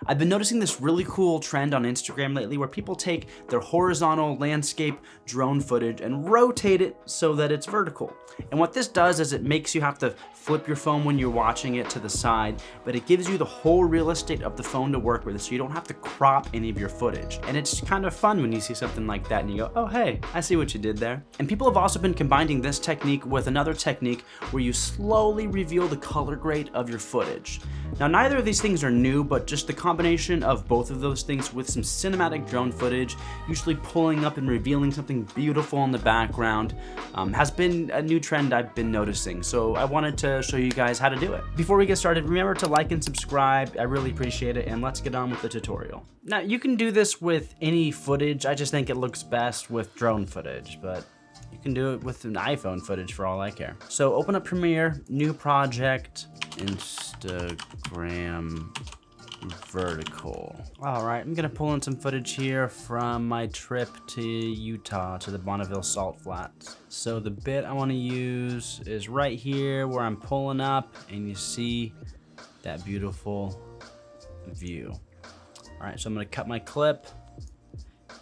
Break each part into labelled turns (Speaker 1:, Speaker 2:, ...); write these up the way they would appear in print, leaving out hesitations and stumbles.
Speaker 1: I've been noticing this really cool trend on Instagram lately where people take their horizontal landscape drone footage and rotate it so that it's vertical. And what this does is it makes you have to flip your phone when you're watching it to the side, but it gives you the whole real estate of the phone to work with, so you don't have to crop any of your footage. And it's kind of fun when you see something like that and you go, oh hey, I see what you did there. And people have also been combining this technique with another technique where you slowly reveal the color grade of your footage. Now, neither of these things are new, but just the combination of both of those things with some cinematic drone footage, usually pulling up and revealing something beautiful in the background, has been a new trend I've been noticing. So I wanted to show you guys how to do it. Before we get started, remember to like and subscribe. I really appreciate it, and let's get on with the tutorial. Now, you can do this with any footage. I just think it looks best with drone footage, but you can do it with an iPhone footage for all I care. So open up Premiere, new project, Instagram vertical. All right, I'm gonna pull in some footage here from my trip to Utah to the Bonneville Salt Flats. So the bit I wanna use is right here where I'm pulling up and you see that beautiful view. All right, so I'm gonna cut my clip,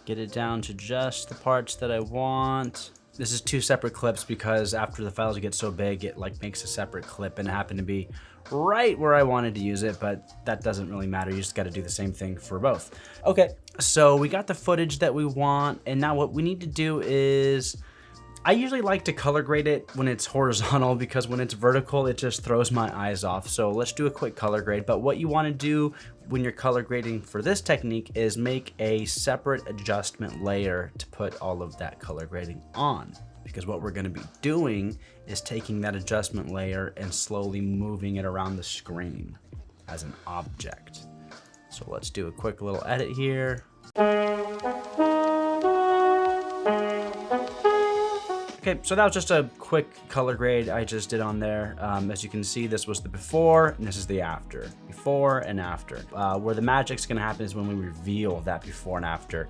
Speaker 1: get it down to just the parts that I want. This is two separate clips because after the files get so big, it like makes a separate clip, and it happened to be right where I wanted to use it, but that doesn't really matter. You just got to do the same thing for both. Okay, so we got the footage that we want, and now what we need to do is, I usually like to color grade it when it's horizontal because when it's vertical, it just throws my eyes off. So let's do a quick color grade. But what you want to do when you're color grading for this technique is make a separate adjustment layer to put all of that color grading on. Because what we're going to be doing is taking that adjustment layer and slowly moving it around the screen as an object. So let's do a quick little edit here. Okay, so that was just a quick color grade I just did on there. As you can see, this was the before and this is the after. Before and after. Where the magic's gonna happen is when we reveal that before and after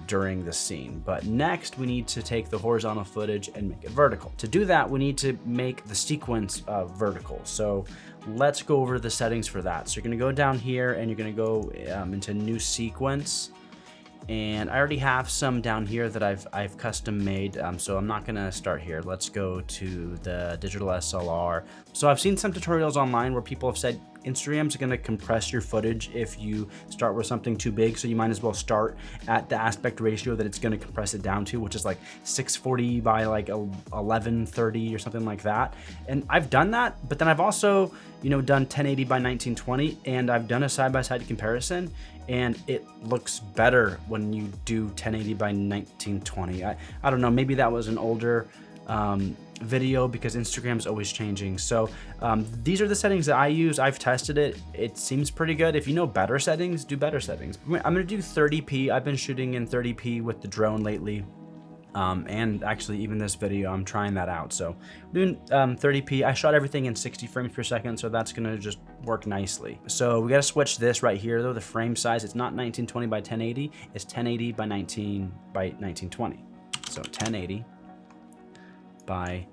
Speaker 1: during the scene. But next we need to take the horizontal footage and make it vertical. To do that, we need to make the sequence vertical. So let's go over the settings for that. So you're gonna go down here and you're gonna go into new sequence. And I already have some down here that I've custom made, so I'm not gonna start here. Let's go to the digital SLR. So I've seen some tutorials online where people have said Instagram's gonna compress your footage if you start with something too big, so you might as well start at the aspect ratio that it's gonna compress it down to, which is like 640 by like 1130 or something like that. And I've done that, but then I've also, done 1080 by 1920, and I've done a side-by-side comparison, and it looks better when you do 1080 by 1920. I don't know, maybe that was an older video because Instagram's always changing. So these are the settings that I use. I've tested it. It seems pretty good. If you know better settings, do better settings. I'm gonna do 30p. I've been shooting in 30p with the drone lately. And actually even this video, I'm trying that out. So I'm doing 30p. I shot everything in 60 frames per second, so that's gonna just work nicely. So we gotta switch this right here though, the frame size. It's not 1920 by 1080, it's 1080 by 1920. So 1080 by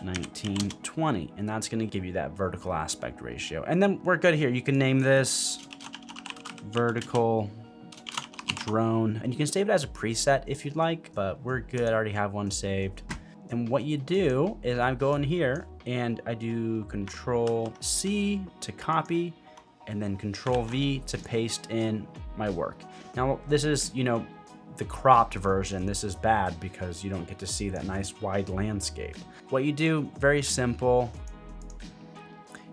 Speaker 1: 1920, and that's gonna give you that vertical aspect ratio. And then we're good here. You can name this vertical drone, and you can save it as a preset if you'd like, but we're good. I already have one saved. And what you do is I go in here and I do Control C to copy and then Control V to paste in my work. Now this is, the cropped version. This is bad because you don't get to see that nice wide landscape. What you do, very simple.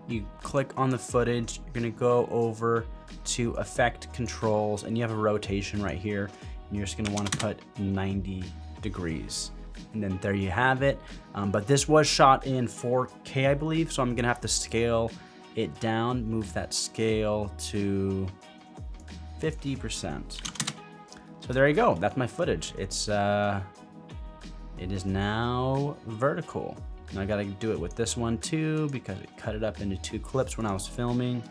Speaker 1: You click on the footage, you're gonna go over to Effect Controls, and you have a rotation right here, and you're just gonna wanna put 90 degrees. And then there you have it. But this was shot in 4K, I believe, so I'm gonna have to scale it down, move that scale to 50%. So there you go, that's my footage. It is now vertical. And I gotta do it with this one too because it cut it up into two clips when I was filming.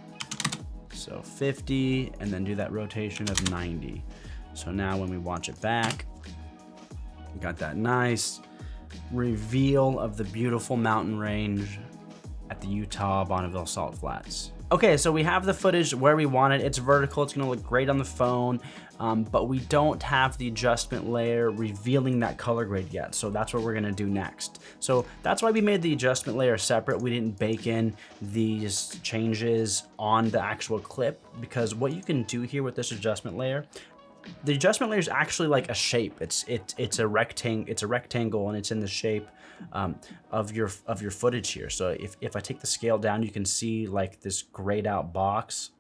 Speaker 1: So 50, and then do that rotation of 90. So now when we watch it back, we got that nice reveal of the beautiful mountain range at the Utah Bonneville Salt Flats. Okay, so we have the footage where we want it. It's vertical, it's gonna look great on the phone, but we don't have the adjustment layer revealing that color grade yet. So that's what we're gonna do next. So that's why we made the adjustment layer separate. We didn't bake in these changes on the actual clip, because what you can do here with this adjustment layer, the adjustment layer is actually like a shape. It's a rectangle, and it's in the shape of your footage here. So if I take the scale down, you can see like this grayed out box.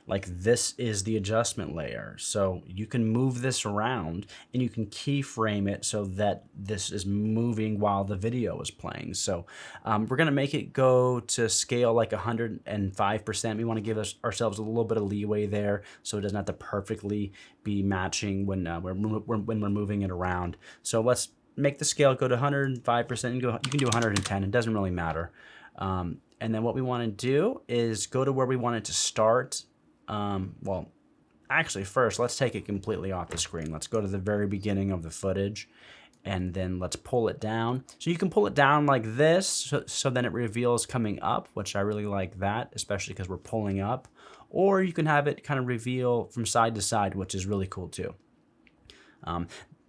Speaker 1: Like this is the adjustment layer. So you can move this around and you can keyframe it so that this is moving while the video is playing. So we're gonna make it go to scale like 105%. We wanna give ourselves a little bit of leeway there so it doesn't have to perfectly be matching when we're moving it around. So let's make the scale go to 105%. You can do 110, it doesn't really matter. And then what we wanna do is go to where we want it to start. Well, actually first, let's take it completely off the screen. Let's go to the very beginning of the footage, and then let's pull it down. So you can pull it down like this, so then it reveals coming up, which I really like that, especially because we're pulling up. Or you can have it kind of reveal from side to side, which is really cool too.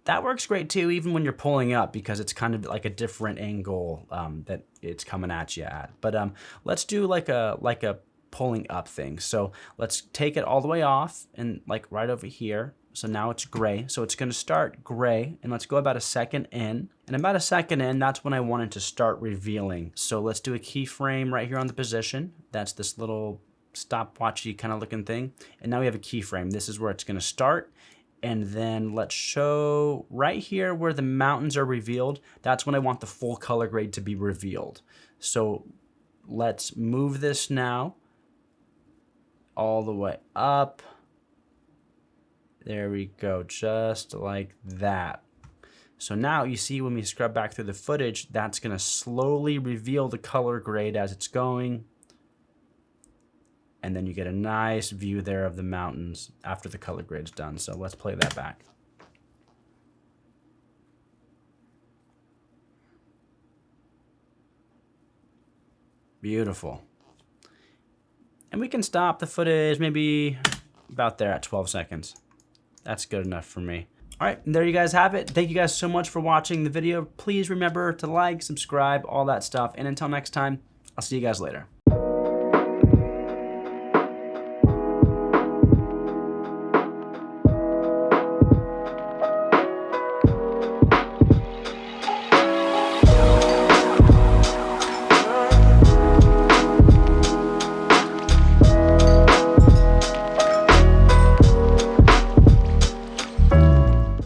Speaker 1: That works great too, even when you're pulling up, because it's kind of like a different angle that it's coming at you at. But let's do like a pulling up thing. So let's take it all the way off and like right over here. So now it's gray. So it's going to start gray, and let's go about a second in. And about a second in, that's when I want it to start revealing. So let's do a keyframe right here on the position. That's this little stopwatchy kind of looking thing. And now we have a keyframe. This is where it's going to start. And then let's show right here where the mountains are revealed. That's when I want the full color grade to be revealed. So let's move this now all the way up. There we go, just like that. So now you see when we scrub back through the footage, that's gonna slowly reveal the color grade as it's going. And then you get a nice view there of the mountains after the color grade's done. So let's play that back. Beautiful. And we can stop the footage maybe about there at 12 seconds. That's good enough for me. All right, and there you guys have it. Thank you guys so much for watching the video. Please remember to like, subscribe, all that stuff. And until next time, I'll see you guys later.